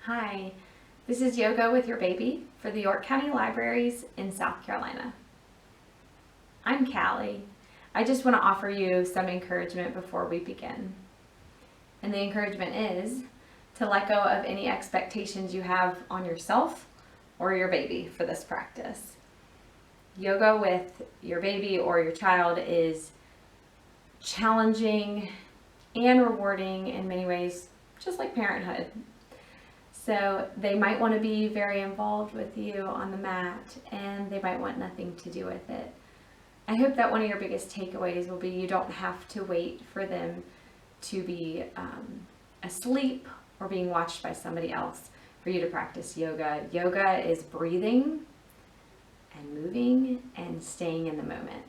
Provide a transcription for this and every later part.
Hi, this is Yoga with Your Baby for the York County Libraries in South Carolina. I'm Callie. I just want to offer you some encouragement before we begin. And the encouragement is to let go of any expectations you have on yourself or your baby for this practice. Yoga with your baby or your child is challenging and rewarding in many ways, just like parenthood. So they might want to be very involved with you on the mat, and they might want nothing to do with it. I hope that one of your biggest takeaways will be you don't have to wait for them to be asleep or being watched by somebody else for you to practice yoga. Yoga is breathing and moving and staying in the moment.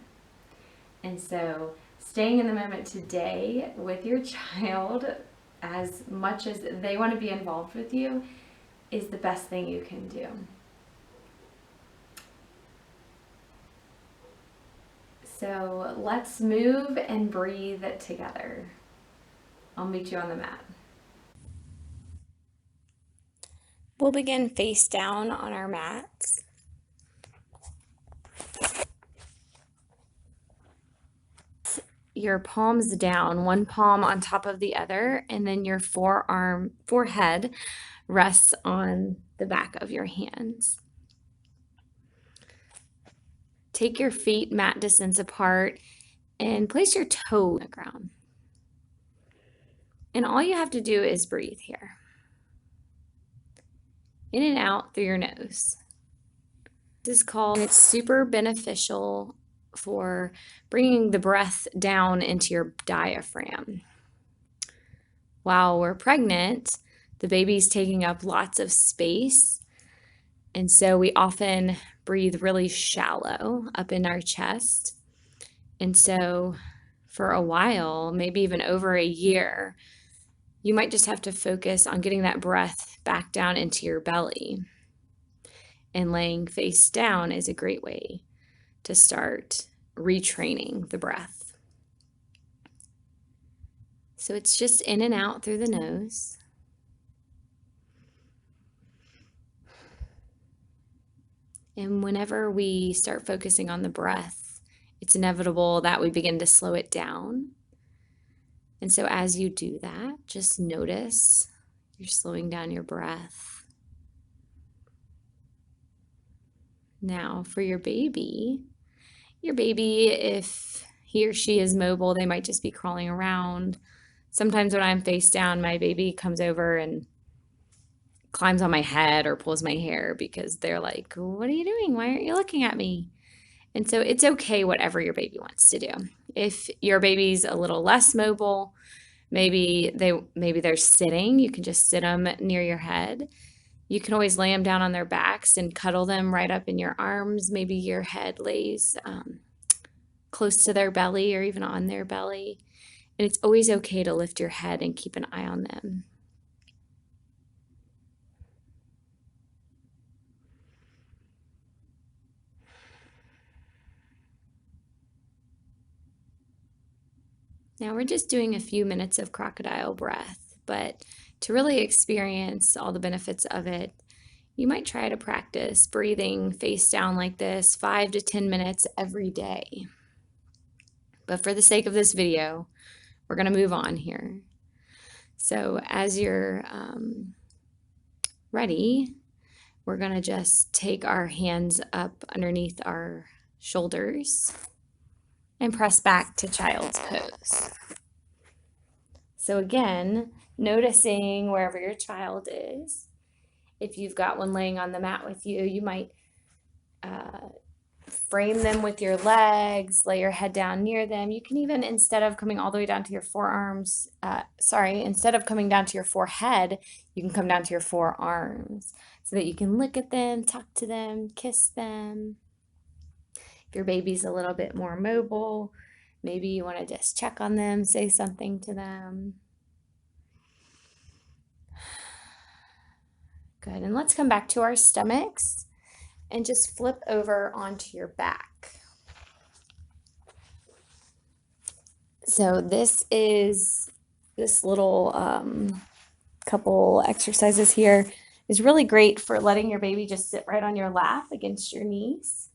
And so staying in the moment today with your child, as much as they want to be involved with you, is the best thing you can do. So let's move and breathe together. I'll meet you on the mat. We'll begin face down on our mats. Your palms down, one palm on top of the other, and then your forehead rests on the back of your hands. Take your feet mat distance apart and place your toe on the ground. And all you have to do is breathe here. In and out through your nose. This is called, and it's super beneficial for bringing the breath down into your diaphragm. While we're pregnant, the baby's taking up lots of space, and so we often breathe really shallow up in our chest. And so for a while, maybe even over a year, you might just have to focus on getting that breath back down into your belly. And laying face down is a great way to start retraining the breath. So it's just in and out through the nose. And whenever we start focusing on the breath, it's inevitable that we begin to slow it down. And so as you do that, just notice you're slowing down your breath. Now for your baby, if he or she is mobile, they might just be crawling around. Sometimes when I'm face down, my baby comes over and climbs on my head or pulls my hair because they're like, "What are you doing? Why aren't you looking at me?" And so it's okay whatever your baby wants to do. If your baby's a little less mobile, maybe they're sitting, you can just sit them near your head. You can always lay them down on their backs and cuddle them right up in your arms. Maybe your head lays close to their belly or even on their belly. And it's always okay to lift your head and keep an eye on them. Now we're just doing a few minutes of crocodile breath, but to really experience all the benefits of it, you might try to practice breathing face down like this 5 to 10 minutes every day. But for the sake of this video, we're going to move on here. So as you're ready, we're going to just take our hands up underneath our shoulders and press back to child's pose. So again, noticing wherever your child is. If you've got one laying on the mat with you, you might frame them with your legs, lay your head down near them. You can even, instead of coming all the way down to your forearms, instead of coming down to your forehead, you can come down to your forearms so that you can look at them, talk to them, kiss them. If your baby's a little bit more mobile, maybe you want to just check on them, say something to them. Good, and let's come back to our stomachs and just flip over onto your back. So this is this little couple exercises here is really great for letting your baby just sit right on your lap against your knees.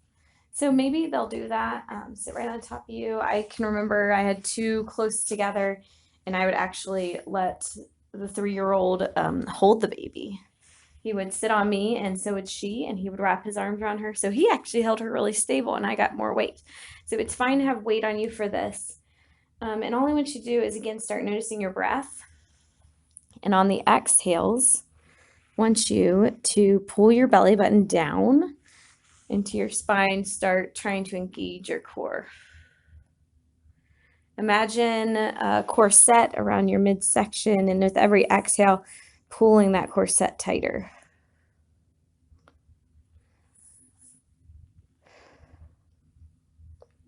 So maybe they'll do that, sit right on top of you. I can remember I had two close together, and I would actually let the 3-year-old hold the baby. He would sit on me, and so would she, and he would wrap his arms around her. So he actually held her really stable, and I got more weight. So it's fine to have weight on you for this. And all I want you to do is, again, start noticing your breath. And on the exhales, I want you to pull your belly button down into your spine. Start trying to engage your core. Imagine a corset around your midsection, and with every exhale, pulling that corset tighter.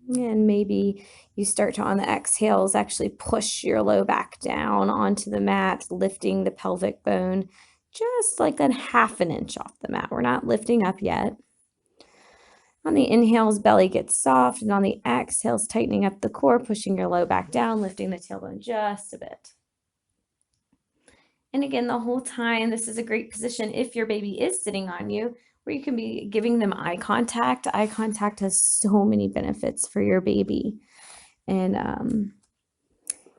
And maybe you start to, on the exhales, actually push your low back down onto the mat, lifting the pelvic bone just like a 1/2 inch off the mat. We're not lifting up yet. On the inhales, belly gets soft, and on the exhales, tightening up the core, pushing your low back down, lifting the tailbone just a bit. And again, the whole time, this is a great position if your baby is sitting on you, where you can be giving them eye contact. Eye contact has so many benefits for your baby. And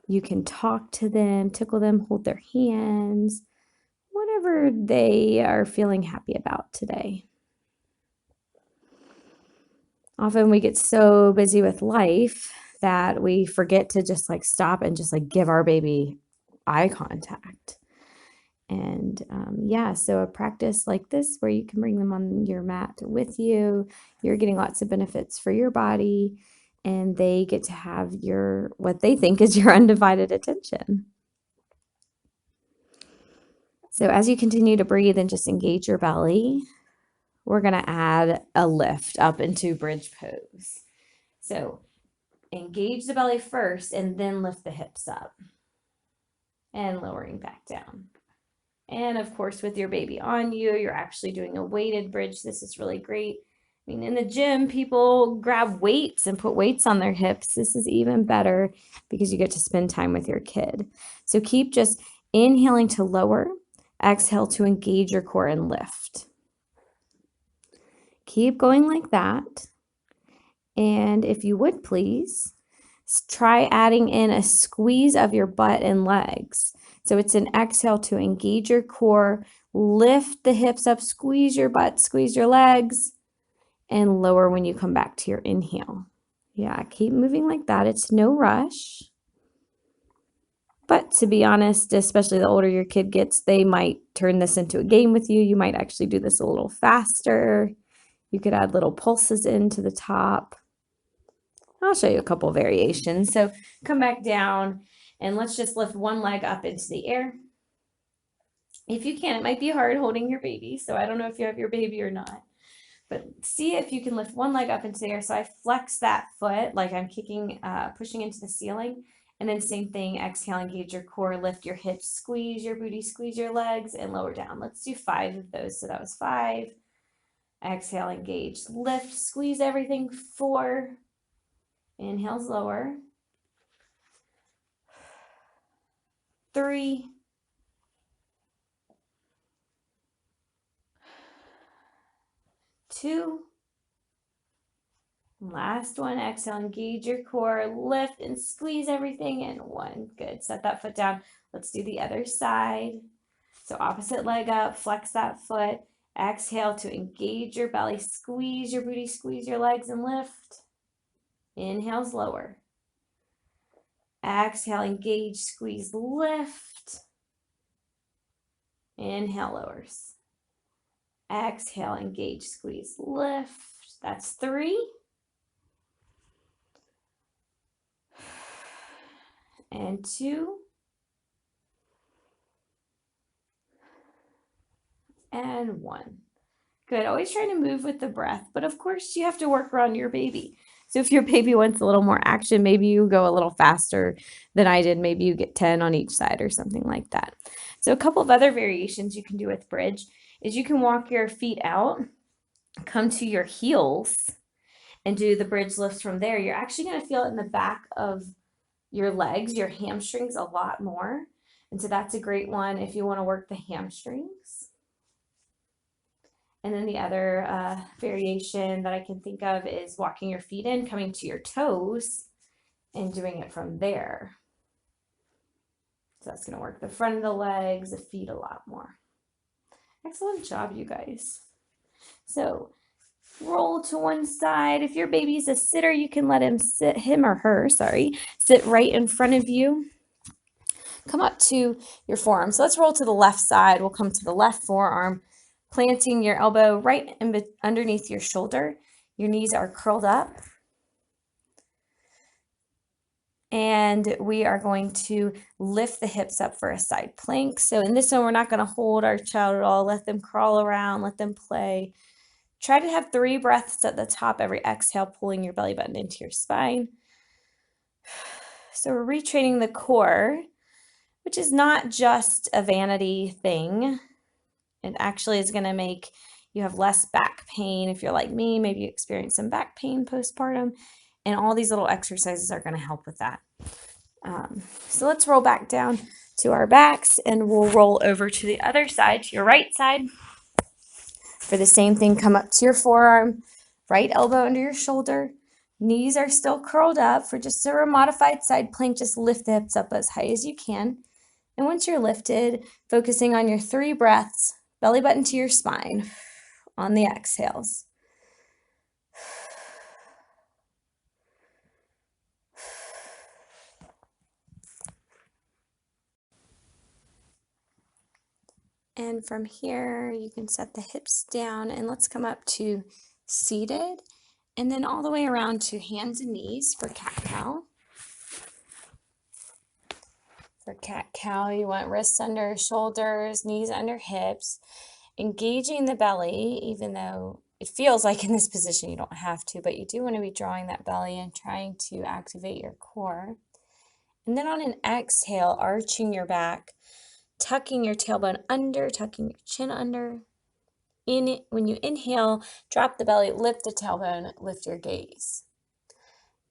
you can talk to them, tickle them, hold their hands, whatever they are feeling happy about today. Often we get so busy with life that we forget to just like stop and just like give our baby eye contact. And yeah, so a practice like this where you can bring them on your mat with you, you're getting lots of benefits for your body, and they get to have your, what they think is your undivided attention. So as you continue to breathe and just engage your belly, we're going to add a lift up into bridge pose. So engage the belly first and then lift the hips up and lowering back down. And of course, with your baby on you, you're actually doing a weighted bridge. This is really great. I mean, in the gym, people grab weights and put weights on their hips. This is even better because you get to spend time with your kid. So keep just inhaling to lower, exhale to engage your core and lift. Keep going like that. And if you would please, try adding in a squeeze of your butt and legs. So it's an exhale to engage your core, lift the hips up, squeeze your butt, squeeze your legs, and lower when you come back to your inhale. Yeah, keep moving like that. It's no rush. But to be honest, especially the older your kid gets, they might turn this into a game with you. You might actually do this a little faster. You could add little pulses into the top. I'll show you a couple variations. So come back down and let's just lift one leg up into the air. If you can, it might be hard holding your baby. So I don't know if you have your baby or not, but see if you can lift one leg up into the air. So I flex that foot like I'm kicking, pushing into the ceiling. And then same thing, exhale, engage your core, lift your hips, squeeze your booty, squeeze your legs, and lower down. Let's do 5 of those. So that was 5. Exhale, engage, lift, squeeze everything. 4. Inhales, lower. 3. 2. Last one, exhale, engage your core, lift and squeeze everything, and 1. Good. Set that foot down. Let's do the other side. So opposite leg up, flex that foot. Exhale to engage your belly, squeeze your booty, squeeze your legs, and lift. Inhales, lower. Exhale, engage, squeeze, lift. Inhale, lowers. Exhale, engage, squeeze, lift. That's 3. And 2. And 1. Good. Always trying to move with the breath, but of course you have to work around your baby. So if your baby wants a little more action, maybe you go a little faster than I did. Maybe you get 10 on each side or something like that. So a couple of other variations you can do with bridge is you can walk your feet out, come to your heels, and do the bridge lifts from there. You're actually going to feel it in the back of your legs, your hamstrings a lot more. And so that's a great one if you want to work the hamstrings. And then the other variation that I can think of is walking your feet in, coming to your toes, and doing it from there. So that's going to work the front of the legs, the feet a lot more. Excellent job, you guys. So roll to one side. If your baby's a sitter, you can let him or her, sit right in front of you. Come up to your forearm. So let's roll to the left side. We'll come to the left forearm, planting your elbow right underneath your shoulder. Your knees are curled up. And we are going to lift the hips up for a side plank. So in this one, we're not going to hold our child at all. Let them crawl around, let them play. Try to have 3 breaths at the top every exhale, pulling your belly button into your spine. So we're retraining the core, which is not just a vanity thing. It actually is going to make you have less back pain. If you're like me, maybe you experience some back pain postpartum, and all these little exercises are going to help with that. So let's roll back down to our backs, and we'll roll over to the other side, to your right side. For the same thing, come up to your forearm, right elbow under your shoulder. Knees are still curled up. For just a modified side plank, just lift the hips up as high as you can. And once you're lifted, focusing on your 3 breaths, belly button to your spine on the exhales. And from here, you can set the hips down, and let's come up to seated, and then all the way around to hands and knees for cat-cow. For cat-cow, you want wrists under shoulders, knees under hips, engaging the belly, even though it feels like in this position you don't have to, but you do want to be drawing that belly and trying to activate your core. And then on an exhale, arching your back, tucking your tailbone under, tucking your chin under. When you inhale, drop the belly, lift the tailbone, lift your gaze.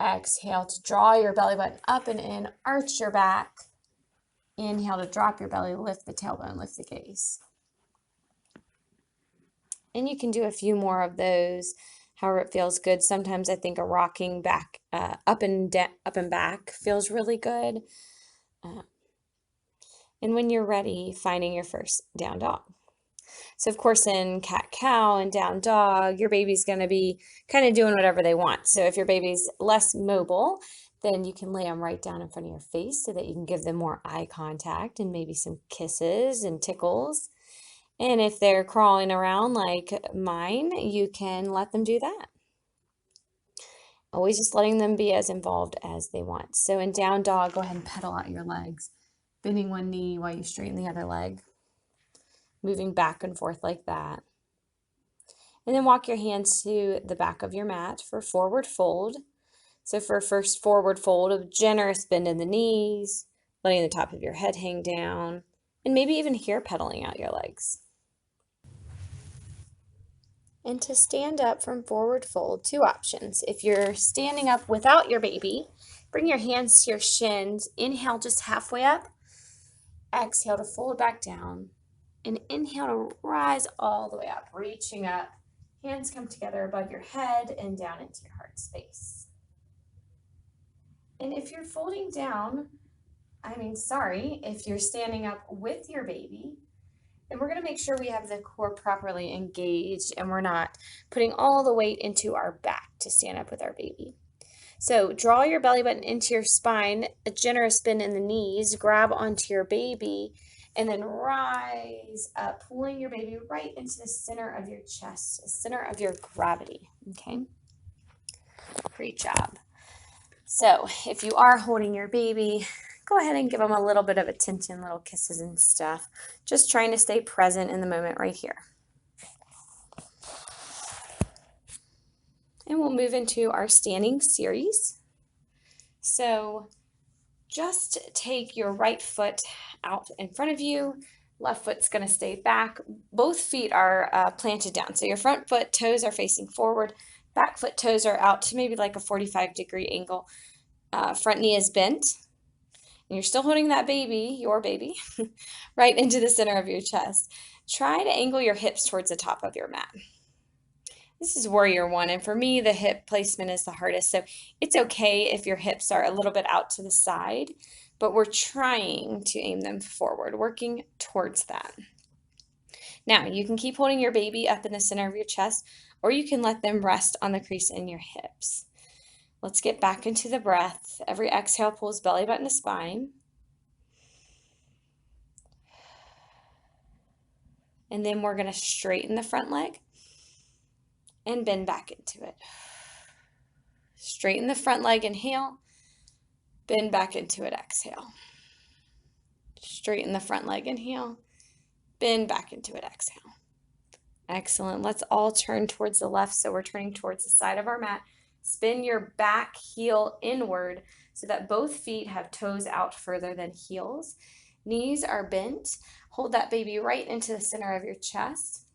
Exhale to draw your belly button up and in, arch your back. Inhale to drop your belly, lift the tailbone, lift the gaze. And you can do a few more of those, however it feels good. Sometimes I think a rocking back, up and back feels really good. And when you're ready, finding your first down dog. So of course in cat-cow and down dog, your baby's going to be kind of doing whatever they want. So if your baby's less mobile, then you can lay them right down in front of your face so that you can give them more eye contact and maybe some kisses and tickles. And if they're crawling around like mine, you can let them do that. Always just letting them be as involved as they want. So in down dog, go ahead and pedal out your legs, bending one knee while you straighten the other leg, moving back and forth like that. And then walk your hands to the back of your mat for forward fold. So for first forward fold, a generous bend in the knees, letting the top of your head hang down, and maybe even here pedaling out your legs. And to stand up from forward fold, 2 options. If you're standing up without your baby, bring your hands to your shins. Inhale just halfway up. Exhale to fold back down. And inhale to rise all the way up, reaching up. Hands come together above your head and down into your heart space. And if you're folding down, if you're standing up with your baby, then we're going to make sure we have the core properly engaged and we're not putting all the weight into our back to stand up with our baby. So draw your belly button into your spine, a generous bend in the knees, grab onto your baby, and then rise up, pulling your baby right into the center of your chest, the center of your gravity, okay? Great job. So if you are holding your baby, go ahead and give them a little bit of attention, little kisses and stuff. Just trying to stay present in the moment right here. And we'll move into our standing series. So just take your right foot out in front of you. Left foot's going to stay back. Both feet are planted down. So your front foot toes are facing forward. Back foot toes are out to maybe like a 45-degree angle. Front knee is bent. And you're still holding that baby, your baby, right into the center of your chest. Try to angle your hips towards the top of your mat. This is warrior one, and for me, the hip placement is the hardest. So it's okay if your hips are a little bit out to the side, but we're trying to aim them forward, working towards that. Now, you can keep holding your baby up in the center of your chest, or you can let them rest on the crease in your hips. Let's get back into the breath. Every exhale pulls belly button to spine. And then we're going to straighten the front leg and bend back into it. Straighten the front leg, inhale, bend back into it, exhale. Straighten the front leg, inhale, bend back into it, exhale. Excellent. Let's all turn towards the left. So we're turning towards the side of our mat. Spin your back heel inward so that both feet have toes out further than heels. Knees are bent. Hold that baby right into the center of your chest.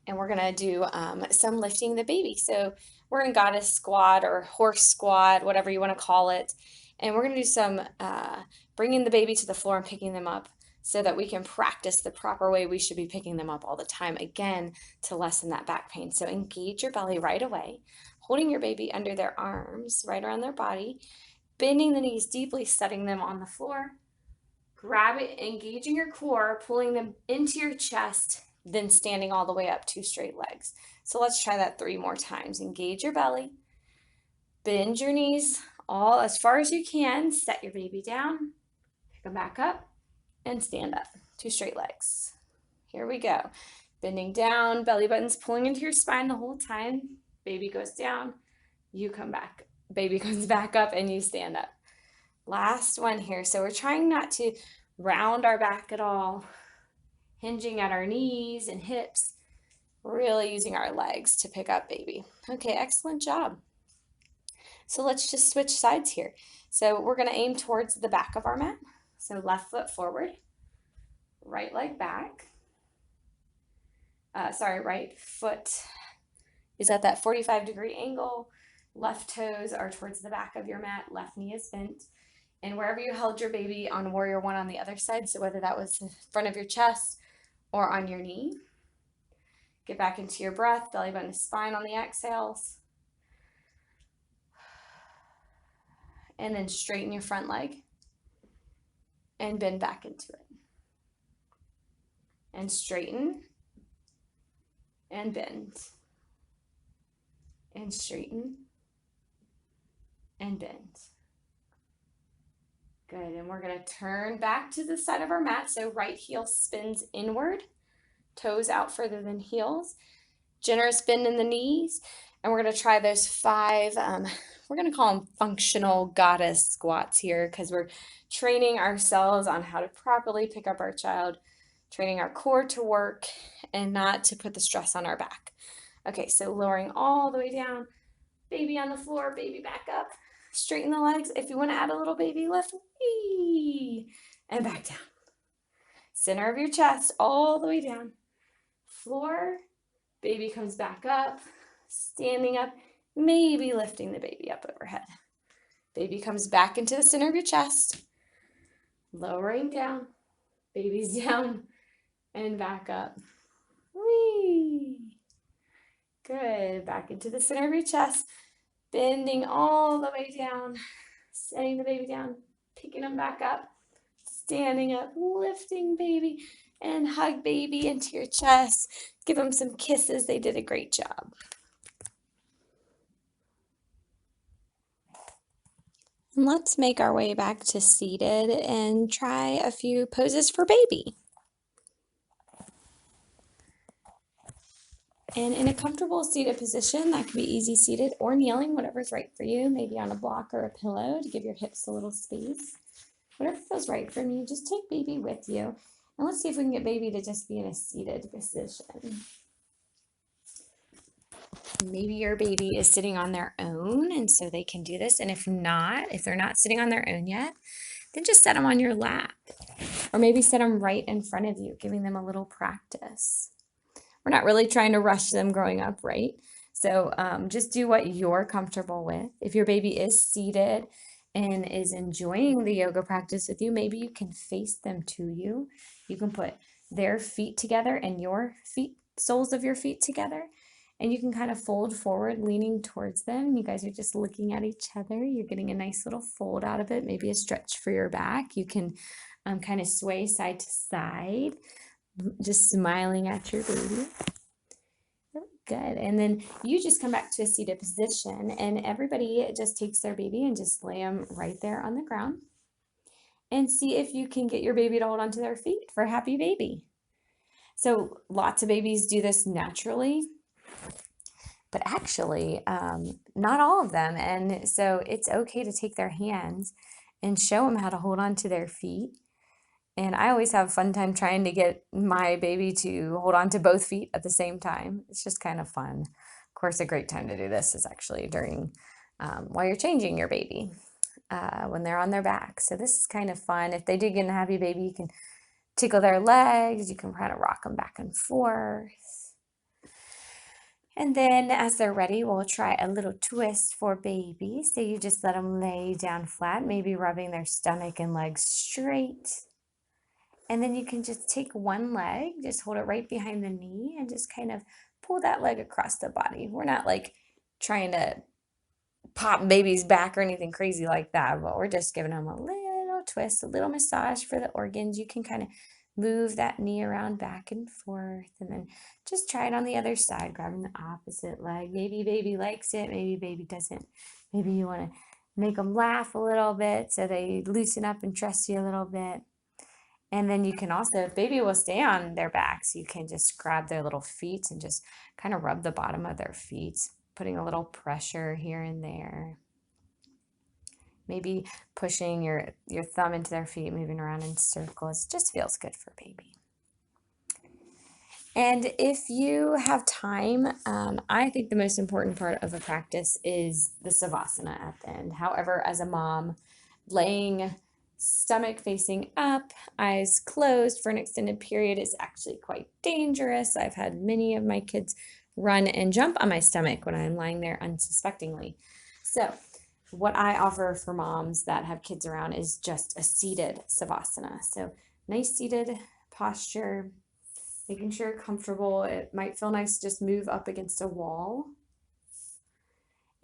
And we're going to do some lifting the baby. So we're in goddess squat or horse squat, whatever you want to call it. And we're going to do some bringing the baby to the floor and picking them up so that we can practice the proper way we should be picking them up all the time, again, to lessen that back pain. So engage your belly right away, holding your baby under their arms, right around their body, bending the knees deeply, setting them on the floor. Grab it, engaging your core, pulling them into your chest, then standing all the way up, 2 straight legs. So let's try that 3 more times. Engage your belly, bend your knees all as far as you can, set your baby down, pick them back up, and stand up, 2 straight legs. Here we go. Bending down, belly button's pulling into your spine the whole time. Baby goes down, you come back. Baby comes back up and you stand up. Last one here. So we're trying not to round our back at all, hinging at our knees and hips, really using our legs to pick up baby. Okay, excellent job. So let's just switch sides here. So we're going to aim towards the back of our mat. So left foot forward, right leg back. Right foot is at that 45-degree angle. Left toes are towards the back of your mat. Left knee is bent. And wherever you held your baby on warrior one on the other side, so whether that was in front of your chest or on your knee, get back into your breath, belly button to spine on the exhales. And then straighten your front leg and bend back into it. And straighten and bend. And straighten and bend. Good, and we're going to turn back to the side of our mat. So right heel spins inward, toes out further than heels. Generous bend in the knees. And we're going to try those 5, we're going to call them functional goddess squats here because we're training ourselves on how to properly pick up our child, training our core to work and not to put the stress on our back. Okay, so lowering all the way down, baby on the floor, baby back up. Straighten the legs. If you want to add a little baby lift, wee, and back down. Center of your chest, all the way down. Floor, baby comes back up, standing up, maybe lifting the baby up overhead. Baby comes back into the center of your chest, lowering down, baby's down, and back up. Wee. Good, back into the center of your chest. Bending all the way down, setting the baby down, picking them back up, standing up, lifting baby, and hug baby into your chest. Give them some kisses. They did a great job. And let's make our way back to seated and try a few poses for baby. And in a comfortable seated position, that could be easy seated or kneeling, whatever's right for you, maybe on a block or a pillow to give your hips a little space. Whatever feels right for you, just take baby with you. And let's see if we can get baby to just be in a seated position. Maybe your baby is sitting on their own, and so they can do this. And if they're not sitting on their own yet, then just set them on your lap. Or maybe set them right in front of you, giving them a little practice. We're not really trying to rush them growing up, right? So just do what you're comfortable with. If your baby is seated and is enjoying the yoga practice with you, maybe you can face them to you. You can put their feet together and your feet, soles of your feet together. And you can kind of fold forward, leaning towards them. You guys are just looking at each other. You're getting a nice little fold out of it, maybe a stretch for your back. You can kind of sway side to side, just smiling at your baby. Really good. And then you just come back to a seated position, and everybody just takes their baby and just lay them right there on the ground. And see if you can get your baby to hold onto their feet for a happy baby. So lots of babies do this naturally, but actually not all of them. And so it's okay to take their hands and show them how to hold on to their feet. And I always have a fun time trying to get my baby to hold on to both feet at the same time. It's just kind of fun. Of course, a great time to do this is actually during while you're changing your baby when they're on their back. So this is kind of fun. If they do get a happy baby, you can tickle their legs. You can kind of rock them back and forth. And then as they're ready, we'll try a little twist for baby. So you just let them lay down flat, maybe rubbing their stomach and legs straight. And then you can just take one leg, just hold it right behind the knee and just kind of pull that leg across the body. We're not like trying to pop baby's back or anything crazy like that, but we're just giving them a little twist, a little massage for the organs. You can kind of move that knee around back and forth, and then just try it on the other side, grabbing the opposite leg. Maybe baby likes it, maybe baby doesn't. Maybe you want to make them laugh a little bit so they loosen up and trust you a little bit. And then you can also, if baby will stay on their backs, you can just grab their little feet and just kind of rub the bottom of their feet, putting a little pressure here and there. Maybe pushing your thumb into their feet, moving around in circles. It just feels good for baby. And if you have time, I think the most important part of a practice is the savasana at the end. However, as a mom, laying stomach facing up, eyes closed for an extended period is actually quite dangerous. I've had many of my kids run and jump on my stomach when I'm lying there unsuspectingly. So what I offer for moms that have kids around is just a seated savasana. So nice seated posture, making sure you're comfortable. It might feel nice to just move up against a wall.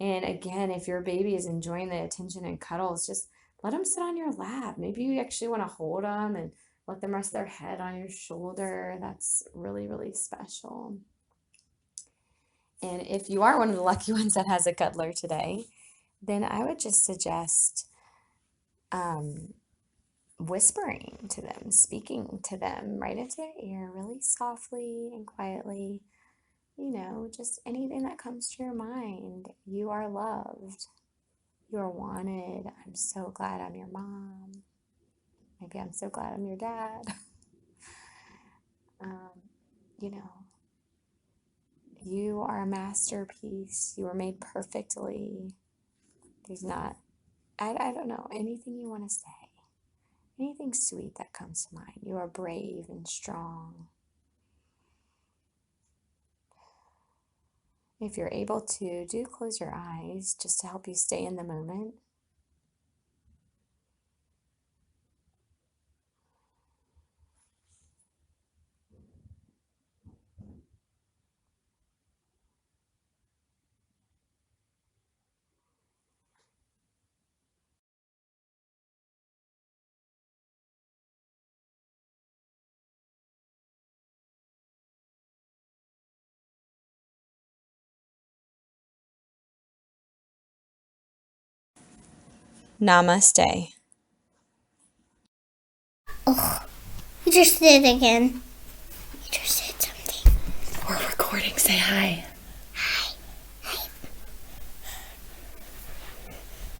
And again, if your baby is enjoying the attention and cuddles, just let them sit on your lap. Maybe you actually want to hold them and let them rest their head on your shoulder. That's really, really special. And if you are one of the lucky ones that has a cuddler today, then I would just suggest whispering to them, speaking to them right into their ear really softly and quietly. You know, just anything that comes to your mind. You are loved. You are wanted. I'm so glad I'm your mom. Maybe I'm so glad I'm your dad. You know, you are a masterpiece. You were made perfectly. There's not, I don't know, anything you want to say. Anything sweet that comes to mind. You are brave and strong. If you're able to, do close your eyes just to help you stay in the moment. Namaste. Oh, you just did it again. You just did something. We're recording. Say hi.